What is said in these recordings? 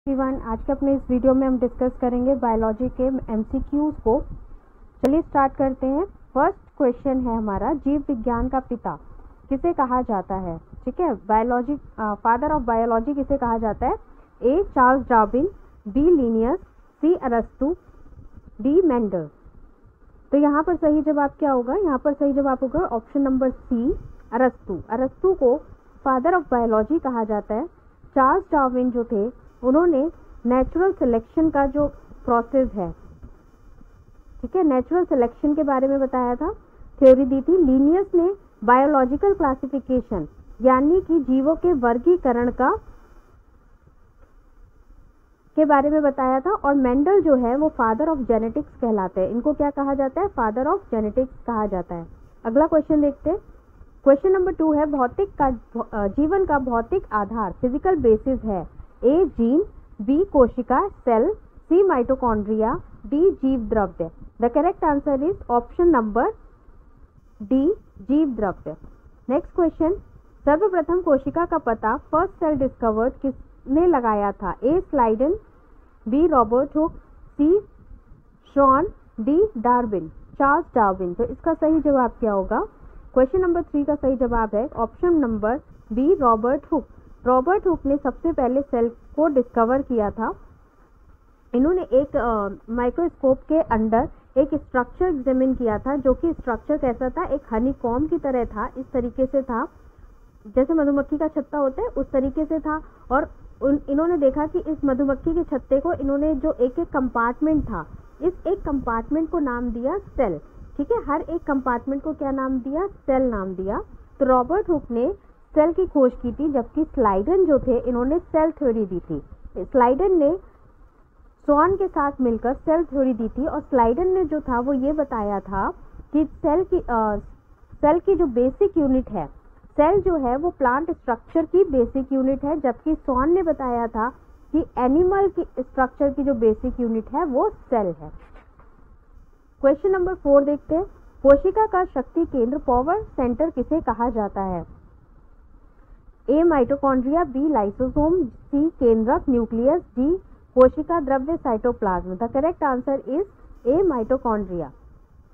Everyone, आज के अपने इस वीडियो में हम डिस्कस करेंगे बायोलॉजी के एमसीक्यूज को। चलिए स्टार्ट करते हैं। फर्स्ट क्वेश्चन है हमारा, जीव विज्ञान का पिता किसे कहा जाता है? ठीक है, बायोलॉजी फादर ऑफ बायोलॉजी किसे कहा जाता है? A Charles Darwin, B Linnaeus, C अरस्तु, डी मेंडल। तो यहाँ पर सही जवाब क्या होगा? यहाँ पर सही जवाब होगा ऑप्शन नंबर सी, अरस्तु। अरस्तु को फादर ऑफ बायोलॉजी कहा जाता है। चार्ल्स डार्विन जो थे, उन्होंने नेचुरल सिलेक्शन का जो प्रोसेस है, ठीक है, नेचुरल सिलेक्शन के बारे में बताया था, थ्योरी दी थी। लीनियस ने बायोलॉजिकल क्लासिफिकेशन यानी कि जीवों के वर्गीकरण के बारे में बताया था। और मेंडल जो है वो फादर ऑफ जेनेटिक्स कहलाते हैं। इनको क्या कहा जाता है? फादर ऑफ जेनेटिक्स कहा जाता है। अगला क्वेश्चन देखते हैं। क्वेश्चन नंबर 2 है, जीवन का भौतिक आधार फिजिकल बेसिस है। ए जीन, बी कोशिका सेल, सी माइटोकॉन्ड्रिया, डी जीव द्रव्य। The correct answer is option number D, जीव द्रव्य। नेक्स्ट क्वेश्चन, सर्वप्रथम कोशिका का पता फर्स्ट सेल डिस्कवर्ड किसने लगाया था? A Schleiden, B Robert Hooke, C Schwann, D Darwin. Charles Darwin. तो इसका सही जवाब क्या होगा? क्वेश्चन नंबर 3 का सही जवाब है option number B, Robert Hooke. Robert Hooke ने सबसे पहले सेल को डिस्कवर किया था। इन्होंने एक माइक्रोस्कोप के अंदर एक स्ट्रक्चर एग्जामिन किया था, जो कि स्ट्रक्चर कैसा था? एक हनीकॉम्ब की तरह था। इस तरीके से था, जैसे मधुमक्खी का छत्ता होता है उस तरीके से था। और इन्होंने देखा कि इस मधुमक्खी के छत्ते को इन्होंने जो एक एक कंपार्टमेंट था, इस एक कंपार्टमेंट को नाम दिया सेल। ठीक है, हर एक कंपार्टमेंट को क्या नाम दिया? सेल नाम दिया। तो रॉबर्ट हुक ने सेल की खोज की थी, जबकि स्लाइडन जो थे, इन्होंने सेल थ्योरी दी थी। स्लाइडन ने स्वॉन के साथ मिलकर सेल थ्योरी दी थी। और स्लाइडन ने जो था वो ये बताया था कि सेल की जो बेसिक यूनिट है, सेल जो है वो प्लांट स्ट्रक्चर की बेसिक यूनिट है, जबकि स्वॉन ने बताया था कि एनिमल की स्ट्रक्चर की जो बेसिक यूनिट है वो सेल है। क्वेश्चन नंबर 4 देखते हैं। कोशिका का शक्ति केंद्र पावर सेंटर किसे कहा जाता है? ए माइटोकॉन्ड्रिया, बी लाइसोसोम, सी केंद्रक न्यूक्लियस, डी कोशिका द्रव्य cytoplasm. The correct answer is a mitochondria.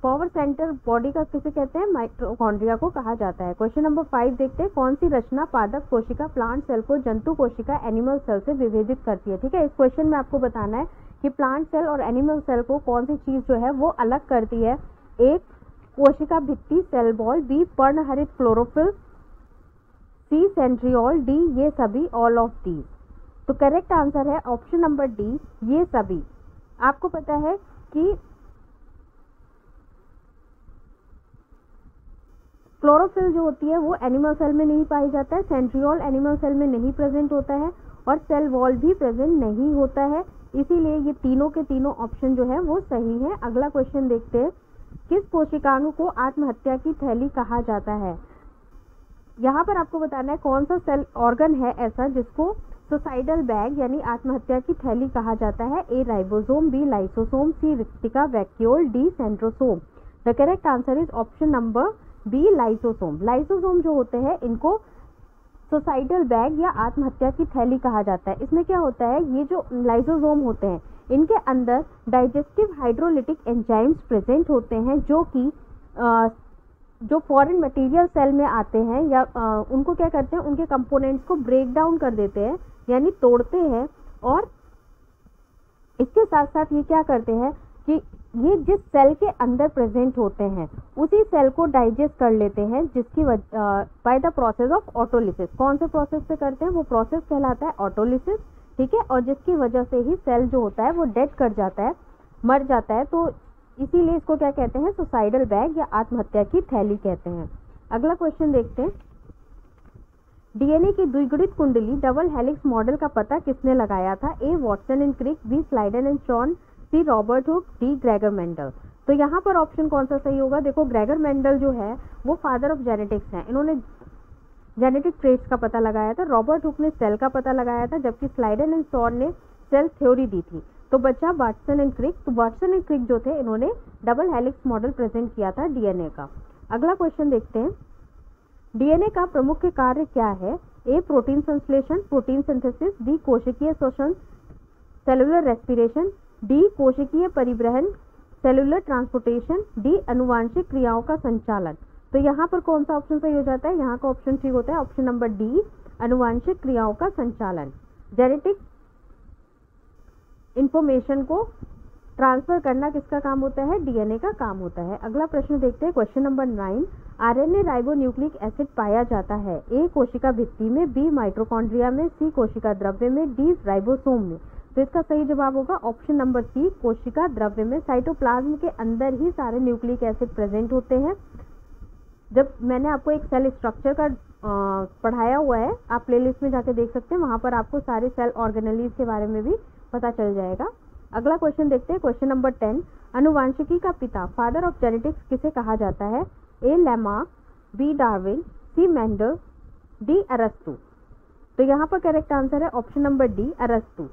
Power centre body का किसे कहते हैं? माइटोकॉन्ड्रिया को कहा जाता है। क्वेश्चन नंबर 5 देखते हैं। कौन सी रचना पादप कोशिका प्लांट सेल को जंतु कोशिका एनिमल सेल से विभेदित करती है? ठीक है, इस क्वेश्चन में आपको बताना है कि प्लांट सेल और एनिमल सेल को कौन सी चीज जो है वो अलग करती है। एक कोशिका भित्ति सेल वॉल, बी पर्णहरित क्लोरोफिल, सी सेंट्रियोल, डी ये सभी, ऑल ऑफ दीज। तो करेक्ट आंसर है ऑप्शन नंबर डी, ये सभी। आपको पता है कि क्लोरोफिल जो होती है वो एनिमल सेल में नहीं पाई जाता है, सेंट्रियोल एनिमल सेल में नहीं प्रेजेंट होता है, और सेल वॉल भी प्रेजेंट नहीं होता है। इसीलिए ये तीनों के तीनों ऑप्शन जो है वो सही है। अगला क्वेश्चन देखते हैं। किस कोशिकांग को आत्महत्या की थैली कहा जाता है? यहाँ पर आपको बताना है कौन सा सेल ऑर्गन है ऐसा जिसको सुसाइडल बैग यानी आत्महत्या की थैली कहा जाता है। A ribosome, B lysosome, C रिक्टिका vacuole, D centrosome. The correct answer is option number B, lysosome. Lysosome जो होते हैं इनको सुसाइडल बैग या आत्महत्या की थैली कहा जाता है। इसमें क्या होता है, ये जो लाइसोसोम होते हैं इनके अंदर डाइजेस्टिव हाइड्रोलिटिक एंजाइम्स प्रेजेंट होते हैं, जो कि जो फॉरेन मटेरियल सेल में आते हैं या उनको क्या करते हैं, उनके कंपोनेंट्स को ब्रेक डाउन कर देते हैं यानी तोड़ते हैं। और इसके साथ साथ ये क्या करते हैं कि ये जिस सेल के अंदर प्रेजेंट होते हैं उसी सेल को डाइजेस्ट कर लेते हैं, जिसकी by the process of autolysis. कौन से प्रोसेस से करते हैं? वो प्रोसेस कहलाता है ऑटोलिसिस। ठीक है, और जिसकी वजह से ही सेल जो होता है वो डेड कर जाता है, मर जाता है। तो इसीलिए इसको क्या कहते हैं? सुसाइडल बैग या आत्महत्या की थैली कहते हैं। अगला क्वेश्चन देखते हैं। डीएनए की द्विगुणित कुंडली डबल हेलिक्स मॉडल का पता किसने लगाया था? A Watson and Crick, B Schleiden and Schwann, C Robert Hooke, D Gregor Mendel. तो यहाँ पर ऑप्शन कौन सा सही होगा? देखो, ग्रेगर मेंडल जो है वो फादर ऑफ जेनेटिक्स हैं। इन्होंने जेनेटिक ट्रेट्स का पता लगाया था। रॉबर्ट हुक ने सेल का पता लगाया था, जबकि स्लाइडन एंड शॉन ने सेल थ्योरी दी थी। तो बचा वाटसन एंड क्रिक। तो वाटसन एंड क्रिक जो थे इन्होंने डबल हेलिक्स मॉडल प्रेजेंट किया था डीएनए का। अगला क्वेश्चन देखते हैं। डीएनए का प्रमुख कार्य क्या है? ए प्रोटीन संश्लेषण, प्रोटीन सिंथेसिस, बी कोशिकीय श्वसन, सेलुलर रेस्पिरेशन, डी कोशिकीय परिवहन सेलुलर ट्रांसपोर्टेशन, डी अनुवांशिक क्रियाओं का संचालन। तो यहाँ पर कौन सा ऑप्शन सही हो जाता है? यहाँ का ऑप्शन ठीक होता है ऑप्शन नंबर डी, अनुवांशिक क्रियाओं का संचालन। जेनेटिक इंफॉर्मेशन को ट्रांसफर करना किसका काम होता है? डीएनए का काम होता है। अगला प्रश्न देखते हैं, question number 9। RNA ribonucleic acid पाया जाता है ए कोशिका भित्ति में, बी माइटोकॉन्ड्रिया में, सी कोशिका द्रव्य में, डी राइबोसोम में। तो इसका सही जवाब होगा ऑप्शन नंबर सी, कोशिका द्रव्य में। साइटोप्लाज्म के अंदर ही सारे न्यूक्लिक एसिड प्रेजेंट होते हैं। जब मैंने आपको एक सेल स्ट्रक्चर का पढ़ाया हुआ है, आप प्लेलिस्ट में जाके देख सकते हैं, वहां पर आपको सारे सेल ऑर्गेनेलीज के बारे में भी पता चल जाएगा। अगला क्वेश्चन देखते हैं, क्वेश्चन नंबर 10। अनुवांशिकी का पिता, फादर ऑफ जेनेटिक्स किसे कहा जाता है? ए लैमार्क, बी डार्विन, सी मेंडल, डी अरस्तु। तो यहाँ पर करेक्ट आंसर है ऑप्शन नंबर डी, अरस्तु।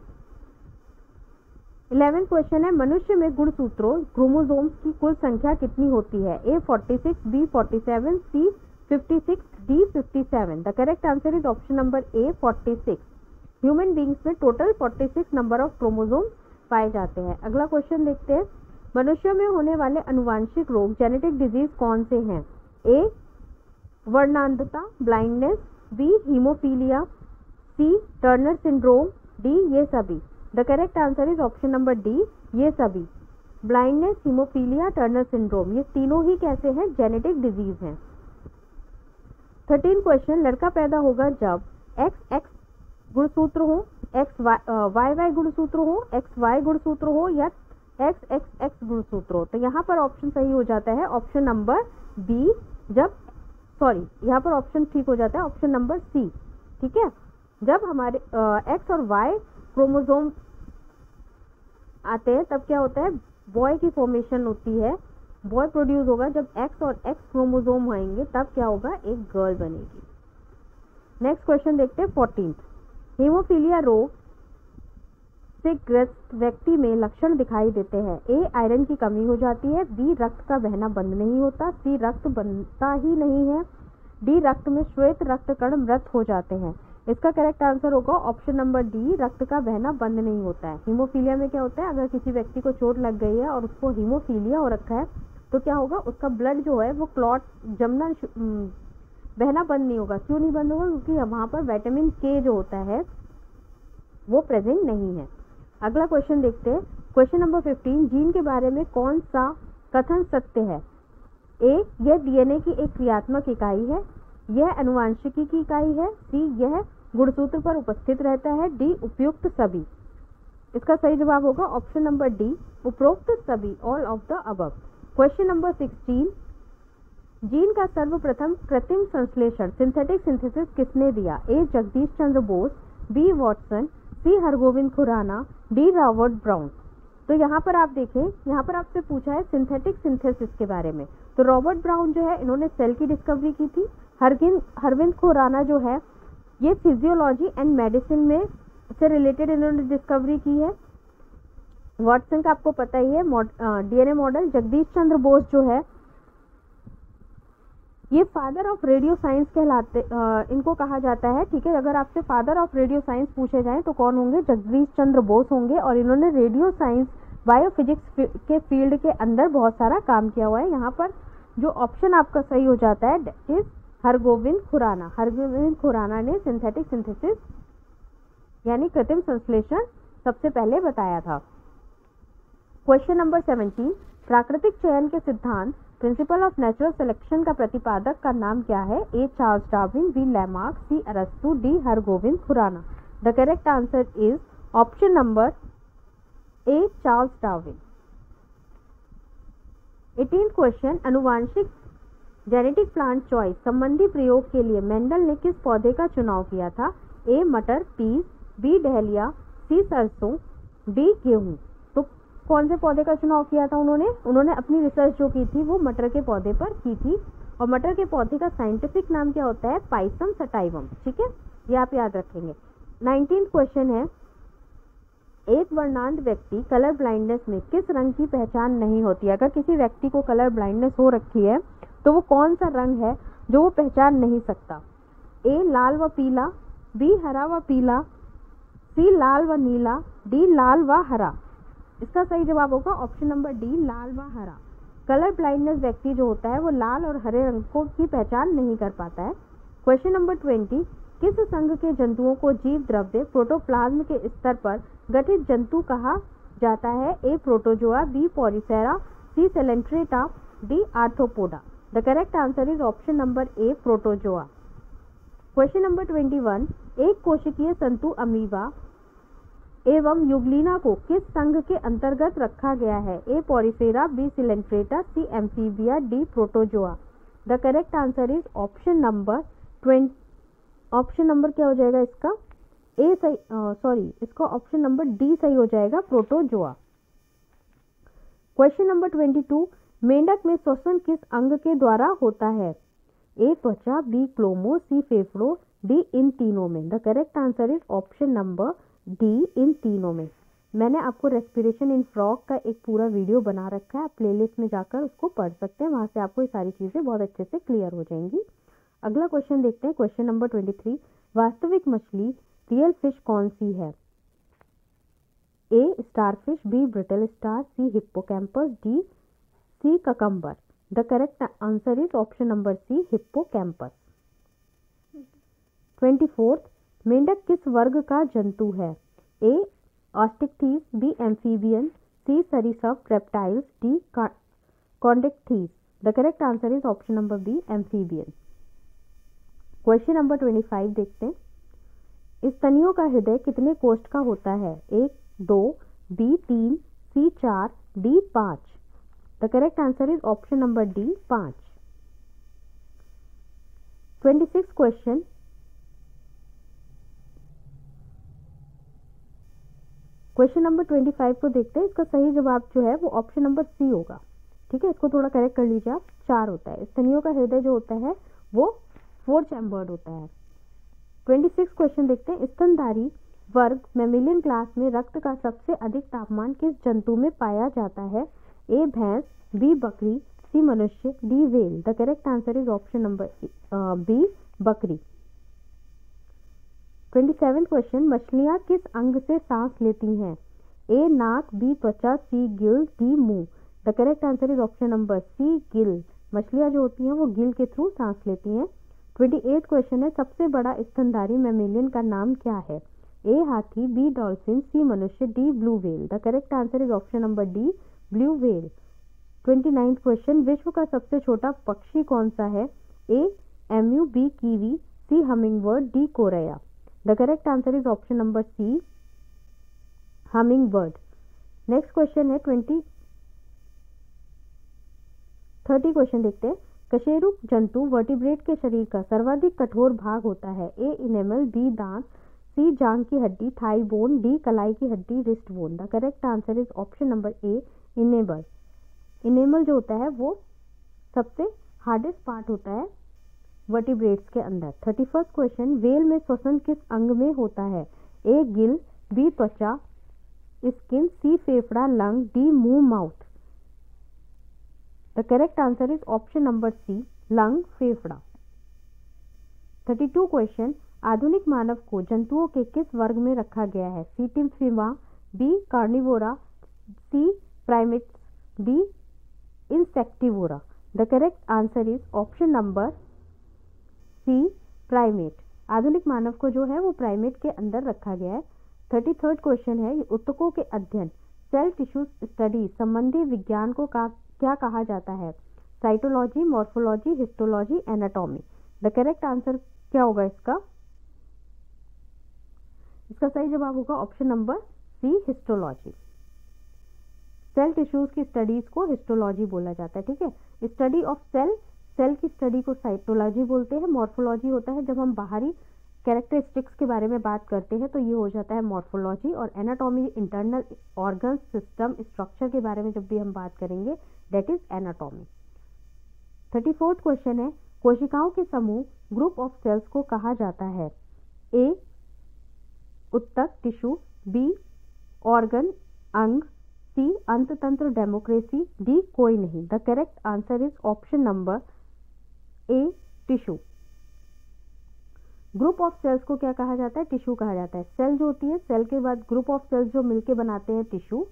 11 क्वेश्चन है, मनुष्य में गुणसूत्रों क्रोमोसोम्स की कुल संख्या कितनी होती है? A 46, B 47, C 56, D 57। The correct answer is option number A 46। Human beings में टोटल 46 नंबर ऑफ क्रोमोसोम्स पाए जाते हैं। अगला क्वेश्चन देखते हैं, मनुष्यों में होने वाले अनुवांशिक रोग जेनेटिक डिजीज कौन से हैं? ए वर्णांधता ब्लाइंडनेस, बी हीमोफीलिया, सी टर्नर सिंड्रोम, डी ये सभी। The correct answer is option number D, ये सभी। ब्लाइंडनेस, हीमोफीलिया, टर्नर सिंड्रोम, ये तीनों ही कैसे हैं? जेनेटिक डिजीज हैं। 13 क्वेश्चन, लड़का पैदा होगा जब XX गुणसूत्र हो, XY गुणसूत्र हो, XY गुणसूत्र हो या XXX गुणसूत्र हो। तो यहाँ पर ऑप्शन सही हो जाता है ऑप्शन नंबर बी, यहाँ पर ऑप्शन ठीक हो जाता है ऑप्शन नंबर सी। ठीक है, जब हमारे X और Y क्रोमोसोम आते हैं तब क्या होता है? बॉय की फॉर्मेशन होती है, बॉय प्रोड्यूस होगा। जब X और X क्रोमोसोम आएंगे तब क्या होगा? एक गर्ल बनेगी। नेक्स्ट क्वेश्चन देखते हैं 14। हीमोफीलिया रोग से ग्रस्त व्यक्ति में लक्षण दिखाई देते हैं। ए आयरन की कमी हो जाती है, बी रक्त का बहना बंद नहीं होता, सी रक्त बनता ही नहीं है, डी रक्त में श्वेत रक्त कण मृत हो जाते हैं। इसका करेक्ट आंसर होगा ऑप्शन नंबर डी, रक्त का बहना बंद नहीं होता है। हीमोफीलिया में क्या होता है? अगर किसी व्यक्ति को चोट लग गई है और उसको हीमोफीलिया हो रखा है तो क्या होगा? उसका ब्लड जो है वो क्लॉट जमना बहना बंद नहीं होगा। क्यों नहीं बंद होगा? क्योंकि वहां पर विटामिन के जो होता है वो प्रेजेंट नहीं है। अगला क्वेश्चन देखते हैं, क्वेश्चन नंबर 15। जीन के बारे में कौन सा कथन सत्य है? ए यह डीएनए की एक क्रियात्मक इकाई है, यह अनुवांशिकी की इकाई है, सी यह गुणसूत्र पर उपस्थित रहता है, डी उपयुक्त सभी। इसका सही जवाब होगा ऑप्शन नंबर डी, उपरोक्त सभी, all of the above. Question number 16। जीन का सर्वप्रथम कृत्रिम संश्लेषण सिंथेटिक सिंथेसिस किसने दिया? A Jagdish Chandra Bose, B Watson, C Hargobind Khurana, D Robert Brown. तो यहाँ पर आप देखें, यहाँ पर आपसे पूछा है सिंथेटिक सिंथेसिस के बारे में। तो रॉबर्ट ब्राउन जो है इन्होंने सेल की डिस्कवरी की थी। हरविंद खुराना जो है ये फिजियोलॉजी एंड मेडिसिन में से रिलेटेड इन्होंने डिस्कवरी की है। वॉटसन का आपको पता ही है, डीएनए मॉडल। जगदीश चंद्र बोस जो है ये फादर ऑफ रेडियो साइंस कहलाते इनको कहा जाता है। ठीक है, अगर आपसे फादर ऑफ रेडियो साइंस पूछे जाएं तो कौन होंगे? जगदीश चंद्र बोस होंगे। और इन्होंने रेडियो साइंस बायोफिजिक्स के फील्ड के अंदर बहुत सारा काम किया हुआ है। यहाँ पर जो ऑप्शन आपका सही हो जाता है इस हरगोविंद खुराना। हरगोविंद खुराना ने सिंथेटिक सिंथेसिस यानी कृत्रिम संश्लेषण सबसे पहले बताया था। Question number 17। प्राकृतिक चयन के सिद्धांत प्रिंसिपल ऑफ नेचुरल सिलेक्शन का प्रतिपादक का नाम क्या है? A Charles Darwin, B Lamarck, C अरस्तु, D Hargobind Khorana. The correct answer is option number A Charles Darwin. 18 question, अनुवांशिक जेनेटिक प्लांट चॉइस संबंधी प्रयोग के लिए मेंडल ने किस पौधे का चुनाव किया था? ए मटर, पीस, बी डहलिया, सी सरसों, डी गेहूं। तो कौन से पौधे का चुनाव किया था उन्होंने अपनी रिसर्च जो की थी वो मटर के पौधे पर की थी। और मटर के पौधे का साइंटिफिक नाम क्या होता है? Pisum sativum. ठीक है, ये आप याद रखेंगे। 19 क्वेश्चन है, एक वर्णांध व्यक्ति कलर ब्लाइंडनेस में किस रंग की पहचान नहीं होती? अगर किसी व्यक्ति को कलर ब्लाइंडनेस हो रखी है तो वो कौन सा रंग है जो वो पहचान नहीं सकता? ए लाल व पीला, बी हरा व पीला, सी लाल व नीला, डी लाल व हरा। इसका सही जवाब होगा ऑप्शन नंबर डी, लाल व हरा। कलर ब्लाइंडनेस व्यक्ति जो होता है वो लाल और हरे रंग को की पहचान नहीं कर पाता है। क्वेश्चन नंबर 20, किस संघ के जंतुओं को जीव द्रव्य प्रोटोप्लाज्म के स्तर पर गठित जंतु कहा जाता है? A protozoa, B porifera, C coelenterata, D arthropoda. The correct answer is option number A, protozoa. Question number 21, एक कोशिकीय तंतु अमीबा एवं युगलिना को किस संघ के अंतर्गत रखा गया है? A porifera, B coelenterata, C amphibia, D protozoa. The correct answer is option number 20। Option number क्या हो जाएगा इसका? ए सही, इसका ऑप्शन नंबर डी सही हो जाएगा, प्रोटोजोआ। क्वेश्चन नंबर 22, मेंढक में श्वसन किस अंग के द्वारा होता है? ए त्वचा, बी क्लोमो, सी फेफड़ों, डी इन तीनों में। The correct answer is option number D, इन तीनों में। मैंने आपको रेस्पिरेशन इन फ्रॉग का एक पूरा वीडियो बना रखा है, आप प्लेलिस्ट में जाकर उसको पढ़ सकते हैं, वहां से आपको ये सारी चीजें बहुत अच्छे से क्लियर हो जाएंगी। अगला क्वेश्चन देखते हैं, क्वेश्चन नंबर 23, वास्तविक मछली रियल फिश कौन सी है? A starfish, B brittle star, C hippocampus, D sea cucumber. The correct answer is option number C, hippocampus. 24, मेंढक किस वर्ग का जंतु है? ए ऑस्टिकथीस, बी एम्फीबियन, सी सरीसृप reptiles, D chondrichthyes. The correct answer is option number B, amphibian. Question number 25 देखते हैं, स्तनियों का हृदय कितने कोष्ठ का होता है? A 2, B 3, C 4, D 5। The correct answer is option number D, 5। 26 question, question number 25 को देखते हैं, इसका सही जवाब जो है वो ऑप्शन नंबर सी होगा। ठीक है, इसको थोड़ा करेक्ट कर लीजिए आप। 4 होता है, स्तनियों का हृदय जो होता है वो 4 चैम्बर्ड होता है। 26 क्वेश्चन देखते हैं, स्तनधारी वर्ग मैमेलियन क्लास में रक्त का सबसे अधिक तापमान किस जंतु में पाया जाता है? ए भैंस, बी बकरी, सी मनुष्य, D whale. The correct answer is option number B, बकरी। 27 क्वेश्चन, मछलियां किस अंग से सांस लेती हैं? ए नाक, बी त्वचा, सी गिल, डी मुंह। The correct answer is option number C, gill. मछलियां जो होती हैं वो गिल के थ्रू सांस लेती हैं। 28 क्वेश्चन है, सबसे बड़ा स्तनधारी मैमेलियन का नाम क्या है? ए हाथी, बी डॉल्फिन, सी मनुष्य, D blue whale. The correct answer is option number D, blue whale. 29 question, विश्व का सबसे छोटा पक्षी कौन सा है? A emu, B kiwi, C hummingbird, D कोरैया। The correct answer is option number C, hummingbird. Next question है 30 क्वेश्चन देखते हैं, कशेरुक जंतु वर्टिब्रेट के शरीर का सर्वाधिक कठोर भाग होता है? ए इनेमल, बी दांत, सी जांग की हड्डी थाई बोन, डी कलाई की हड्डी wrist bone. The correct answer is option number A, enamel. Enamel जो होता है वो सबसे हार्डेस्ट पार्ट होता है वर्टिब्रेट्स के अंदर। 31st क्वेश्चन, वेल में श्वसन किस अंग में होता है? ए गिल, बी त्वचा स्किन, सी फेफड़ा लंग, डी मुंह mouth. The correct answer is option number C, lung फेफड़ा। 32 क्वेश्चन, आधुनिक मानव को जंतुओं के किस वर्ग में रखा गया है? सी टिम्फिमा, B carnivora, C primates, D insectivora. The correct answer is option number C, primate. आधुनिक मानव को जो है वो प्राइमेट के अंदर रखा गया है। 33rd क्वेश्चन है, ऊतकों के अध्ययन सेल टिश्यू स्टडी संबंधी विज्ञान को क्या कहा जाता है? Cytology, morphology, histology, anatomy. The correct answer क्या होगा इसका? इसका सही जवाब होगा option number C, histology. Cell tissues की स्टडीज को हिस्टोलॉजी बोला जाता है। ठीक है, स्टडी ऑफ सेल, सेल की स्टडी को साइटोलॉजी बोलते हैं। मॉर्फोलॉजी होता है जब हम बाहरी कैरेक्टरिस्टिक्स के बारे में बात करते हैं तो ये हो जाता है मॉर्फोलॉजी। और anatomy, internal organ system structure के बारे में जब भी हम बात करेंगे that is anatomy. 34th question है, कोशिकाओं के समूह ग्रुप ऑफ सेल्स को कहा जाता है? ए उत्तक टिश्यू, बी ऑर्गन अंग, सी अंततंत्र डेमोक्रेसी, डी कोई नहीं। The correct answer is option number A, tissue. Group of cells को क्या कहा जाता है? टिश्यू कहा जाता है। सेल जो होती है, सेल के बाद ग्रुप ऑफ सेल्स जो मिलके बनाते हैं टिश्यू,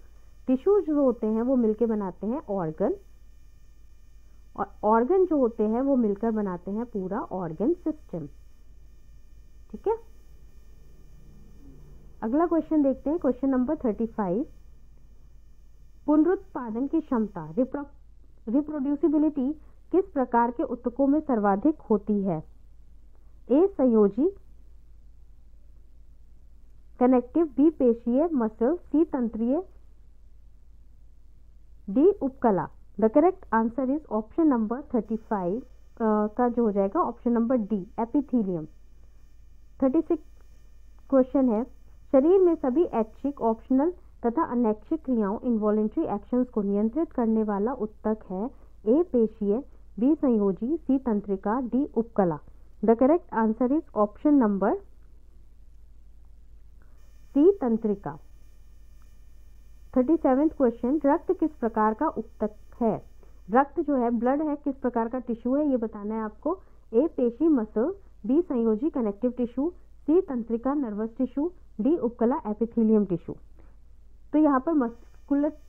टिश्यू जो होते हैं वो मिलके बनाते हैं ऑर्गन, और ऑर्गन जो होते हैं वो मिलकर बनाते हैं पूरा ऑर्गन सिस्टम। ठीक है, अगला क्वेश्चन देखते हैं, क्वेश्चन नंबर 35। पुनरुत्पादन की क्षमता रिप्रोड्यूसिबिलिटी किस प्रकार के ऊतकों में सर्वाधिक होती है? ए संयोजी कनेक्टिव, बी पेशीय मसल, सी तंत्रीय, डी उपकला। The correct answer is option number 35 का जो हो जाएगा option number D, epithelium. 36 question है, शरीर में सभी ऐच्छिक, ऑप्शनल तथा अनैच्छिक क्रियाओं इनवॉलेंट्री एक्शंस को नियंत्रित करने वाला ऊतक है? ए पेशीय, बी संयोजी, सी तंत्रिका, डी उपकला। The correct answer is option number C तंत्रिका। 37th क्वेश्चन, रक्त किस प्रकार का ऊतक है? रक्त जो है, ब्लड है, किस प्रकार का टिश्यू है ये बताना है आपको। ए पेशी मसल, बी संयोजी कनेक्टिव टिश्यू, सी तंत्रिका नर्वस टिश्यू, डी उपकला एपिथेलियम टिश्यू। तो यहाँ पर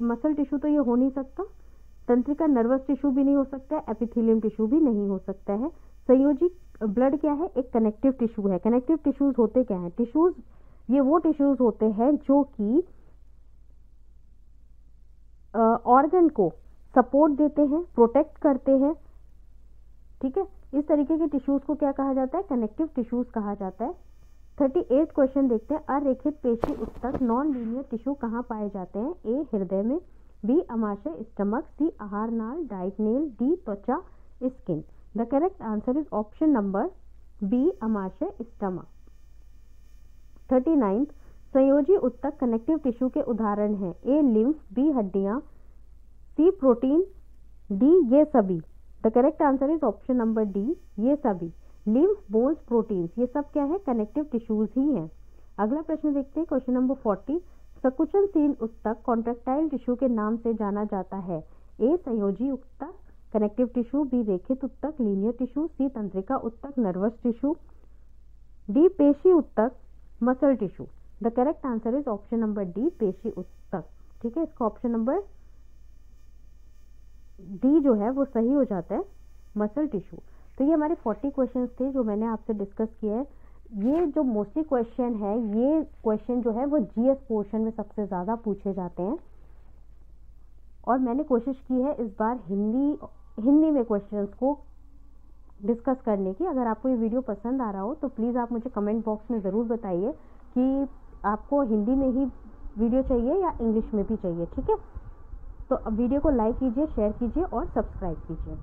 मसल टिश्यू तो ये हो नहीं सकता, तंत्रिका नर्वस टिश्यू भी नहीं हो सकता है, एपिथेलियम टिश्यू भी नहीं हो सकता है। संयोजी ब्लड क्या है? एक कनेक्टिव टिश्यू है। कनेक्टिव टिश्यूज होते क्या हैं? टिश्यूज ये वो टिश्यूज होते हैं जो कि ऑर्गन को सपोर्ट देते हैं, प्रोटेक्ट करते हैं। ठीक है, इस तरीके के टिश्यूज को क्या कहा जाता है? कनेक्टिव टिश्यूज कहा जाता है। 38 क्वेश्चन देखते हैं, अरेखित पेशी ऊतक नॉन लीनियर टिश्यू कहाँ पाए जाते हैं? ए हृदय में, बी अमाशय स्टमक, सी आहार नाल डाइटनेल, डी त्वचा skin. The correct answer is option number B अमाशय स्टमक। 39 संयोजी ऊतक कनेक्टिव टिश्यू के उदाहरण हैं? ए लिम्फ, बी हड्डियां, सी प्रोटीन, डी ये सभी। The correct answer is option number D, ये सभी। लिम्फ, बोन्स, प्रोटीन्स ये सब क्या है? कनेक्टिव टिश्यूज ही हैं। अगला प्रश्न देखते हैं, क्वेश्चन नंबर 40। सकुचनशील ऊतक कॉन्ट्रैक्टाइल टिश्यू के नाम से जाना जाता है? ए संयोजी ऊतक कनेक्टिव टिश्यू, बी रेखित ऊतक लीनियर टिश्यू, सी तंत्रिका ऊतक नर्वस टिश्यू, डी पेशी ऊतक muscle tissue. The correct answer is option number D, पेशी ऊतक। ठीक है, इसका ऑप्शन नंबर डी जो है वो सही हो जाता है, मसल टिश्यू। तो ये हमारे 40 क्वेश्चंस थे जो मैंने आपसे डिस्कस किए हैं। ये जो मोस्टली क्वेश्चन है, ये क्वेश्चन जो है वो जीएस पोर्शन में सबसे ज़्यादा पूछे जाते हैं, और मैंने कोशिश की है इस बार हिंदी में क्वेश्चंस को डिस्कस करने की। अगर आपको ये वीडियो पसंद आ रहा हो तो प्लीज़ आप मुझे कमेंट बॉक्स में ज़रूर बताइए कि आपको हिंदी में ही वीडियो चाहिए या इंग्लिश में भी चाहिए। ठीक है, तो अब वीडियो को लाइक कीजिए, शेयर कीजिए और सब्सक्राइब कीजिए।